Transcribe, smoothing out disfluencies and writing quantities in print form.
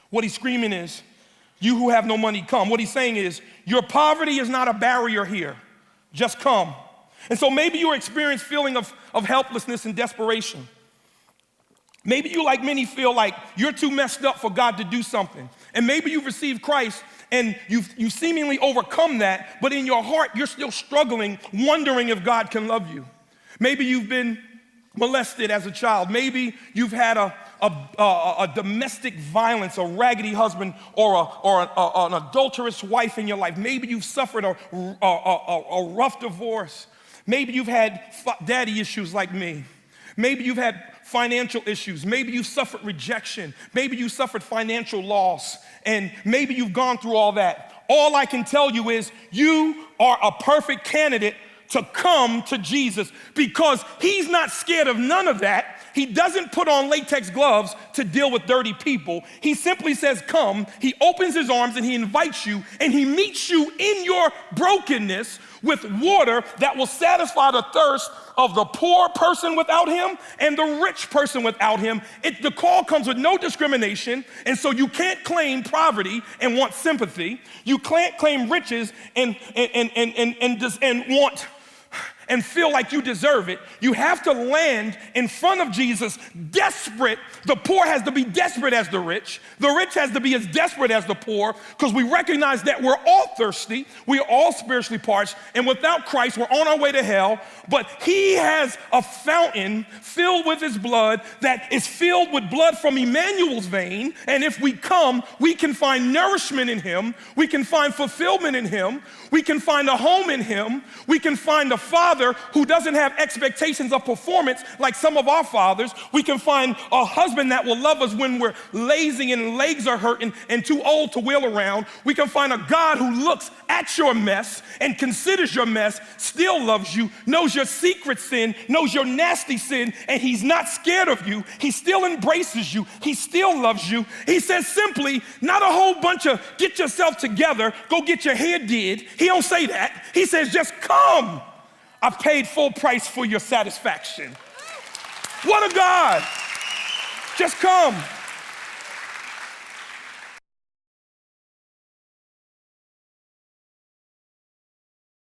What he's screaming is, you who have no money, come. What he's saying is, your poverty is not a barrier here. Just come. And so maybe you experience feeling of helplessness and desperation. Maybe you, like many, feel like you're too messed up for God to do something. And maybe you've received Christ and you seemingly overcome that, but in your heart, you're still struggling, wondering if God can love you. Maybe you've been molested as a child. Maybe you've had a domestic violence, a raggedy husband, or an adulterous wife in your life. Maybe you've suffered a rough divorce. Maybe you've had daddy issues like me. Maybe you've had financial issues. Maybe you suffered rejection. Maybe you suffered financial loss. And maybe you've gone through all that. All I can tell you is you are a perfect candidate to come to Jesus because he's not scared of none of that. He doesn't put on latex gloves to deal with dirty people. He simply says, come. He opens his arms and he invites you and he meets you in your brokenness with water that will satisfy the thirst of the poor person without him and the rich person without him. The call comes with no discrimination, and so you can't claim poverty and want sympathy. You can't claim riches and want and feel like you deserve it. You have to land in front of Jesus desperate. The poor has to be desperate as the rich. The rich has to be as desperate as the poor, because we recognize that we're all thirsty. We are all spiritually parched, and without Christ, we're on our way to hell. But he has a fountain filled with his blood that is filled with blood from Emmanuel's vein, and if we come, we can find nourishment in him. We can find fulfillment in him. We can find a home in him. We can find a father who doesn't have expectations of performance like some of our fathers. We can find a husband that will love us when we're lazy and legs are hurting and too old to wheel around. We can find a God who looks at your mess and considers your mess, still loves you, knows your secret sin, knows your nasty sin, and he's not scared of you. He still embraces you. He still loves you. He says simply, not a whole bunch of get yourself together, go get your hair did. He don't say that. He says, just come. I've paid full price for your satisfaction. What a God. Just come.